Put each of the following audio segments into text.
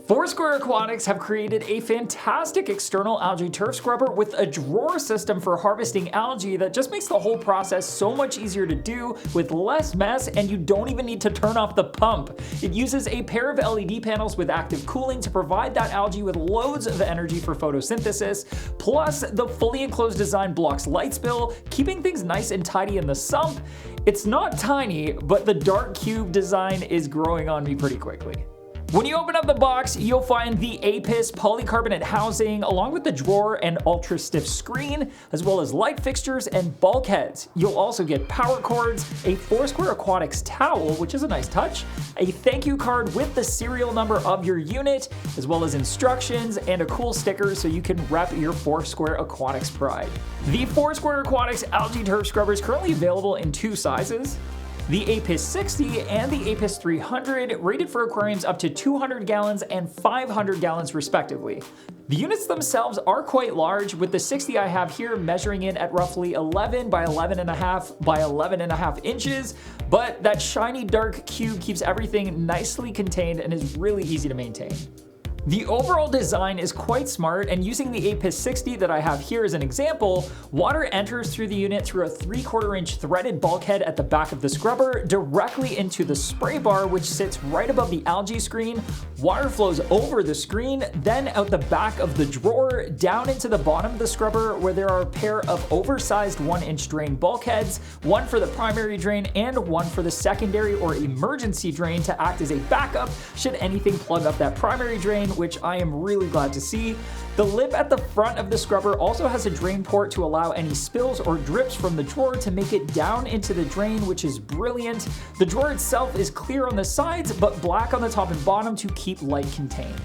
Foursquare Aquatics have created a fantastic external algae turf scrubber with a drawer system for harvesting algae that just makes the whole process so much easier to do with less mess, and you don't even need to turn off the pump. It uses a pair of LED panels with active cooling to provide that algae with loads of energy for photosynthesis, plus the fully enclosed design blocks light spill, keeping things nice and tidy in the sump. It's not tiny, but the dark cube design is growing on me pretty quickly. When you open up the box, you'll find the Apis polycarbonate housing along with the drawer and ultra stiff screen, as well as light fixtures and bulkheads. You'll also get power cords, a Foursquare Aquatics towel, which is a nice touch, a thank you card with the serial number of your unit, as well as instructions and a cool sticker so you can rep your Foursquare Aquatics pride. The Foursquare Aquatics algae turf scrubber is currently available in two sizes: the Apis 60 and the Apis 300, rated for aquariums up to 200 gallons and 500 gallons respectively. The units themselves are quite large, with the 60 I have here measuring in at roughly 11 by 11.5 by 11.5 inches, but that shiny dark cube keeps everything nicely contained and is really easy to maintain. The overall design is quite smart, and using the Apis 60 that I have here as an example, water enters through the unit through a 3/4 inch threaded bulkhead at the back of the scrubber directly into the spray bar, which sits right above the algae screen. Water flows over the screen, then out the back of the drawer, down into the bottom of the scrubber where there are a pair of oversized 1-inch drain bulkheads, one for the primary drain and one for the secondary or emergency drain to act as a backup should anything plug up that primary drain, which I am really glad to see. The lip at the front of the scrubber also has a drain port to allow any spills or drips from the drawer to make it down into the drain, which is brilliant. The drawer itself is clear on the sides, but black on the top and bottom to keep light contained.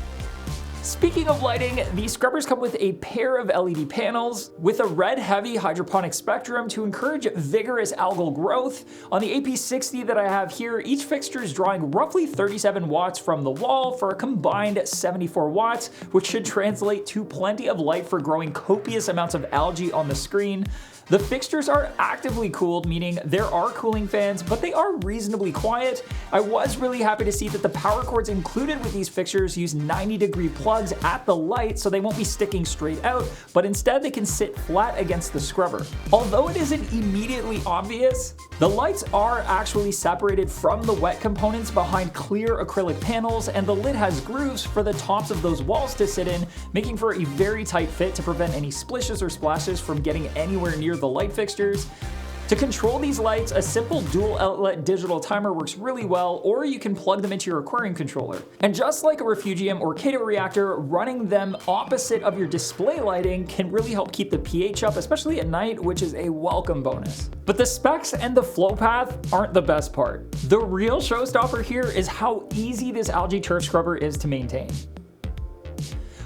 Speaking of lighting, these scrubbers come with a pair of LED panels with a red heavy hydroponic spectrum to encourage vigorous algal growth. On the Apis 60 that I have here, each fixture is drawing roughly 37 watts from the wall for a combined 74 watts, which should translate to plenty of light for growing copious amounts of algae on the screen. The fixtures are actively cooled, meaning there are cooling fans, but they are reasonably quiet. I was really happy to see that the power cords included with these fixtures use 90-degree plugs at the light, so they won't be sticking straight out, but instead they can sit flat against the scrubber. Although it isn't immediately obvious, the lights are actually separated from the wet components behind clear acrylic panels, and the lid has grooves for the tops of those walls to sit in, making for a very tight fit to prevent any splishes or splashes from getting anywhere near the light fixtures. To control these lights, a simple dual outlet digital timer works really well, or you can plug them into your aquarium controller. And just like a refugium or Kato reactor, running them opposite of your display lighting can really help keep the pH up, especially at night, which is a welcome bonus. But the specs and the flow path aren't the best part. The real showstopper here is how easy this algae turf scrubber is to maintain.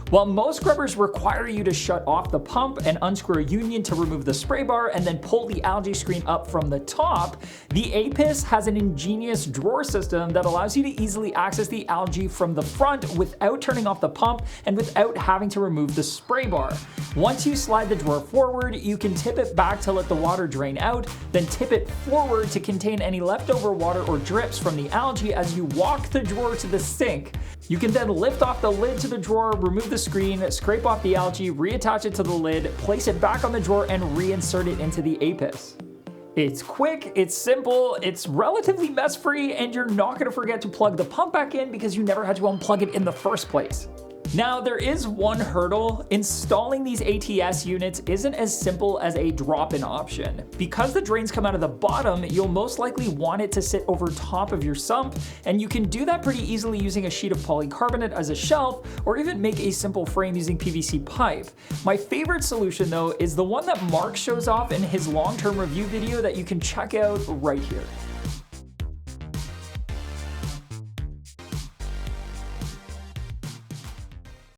While most scrubbers require you to shut off the pump and unscrew a union to remove the spray bar and then pull the algae screen up from the top, the Apis has an ingenious drawer system that allows you to easily access the algae from the front without turning off the pump and without having to remove the spray bar. Once you slide the drawer forward, you can tip it back to let the water drain out, then tip it forward to contain any leftover water or drips from the algae as you walk the drawer to the sink. You can then lift off the lid to the drawer, remove the screen, scrape off the algae, reattach it to the lid, place it back on the drawer, and reinsert it into the Apis. It's quick, it's simple, it's relatively mess-free, and you're not going to forget to plug the pump back in because you never had to unplug it in the first place. Now, there is one hurdle. Installing these ATS units isn't as simple as a drop-in option. Because the drains come out of the bottom, you'll most likely want it to sit over top of your sump, and you can do that pretty easily using a sheet of polycarbonate as a shelf, or even make a simple frame using PVC pipe. My favorite solution, though, is the one that Mark shows off in his long-term review video that you can check out right here.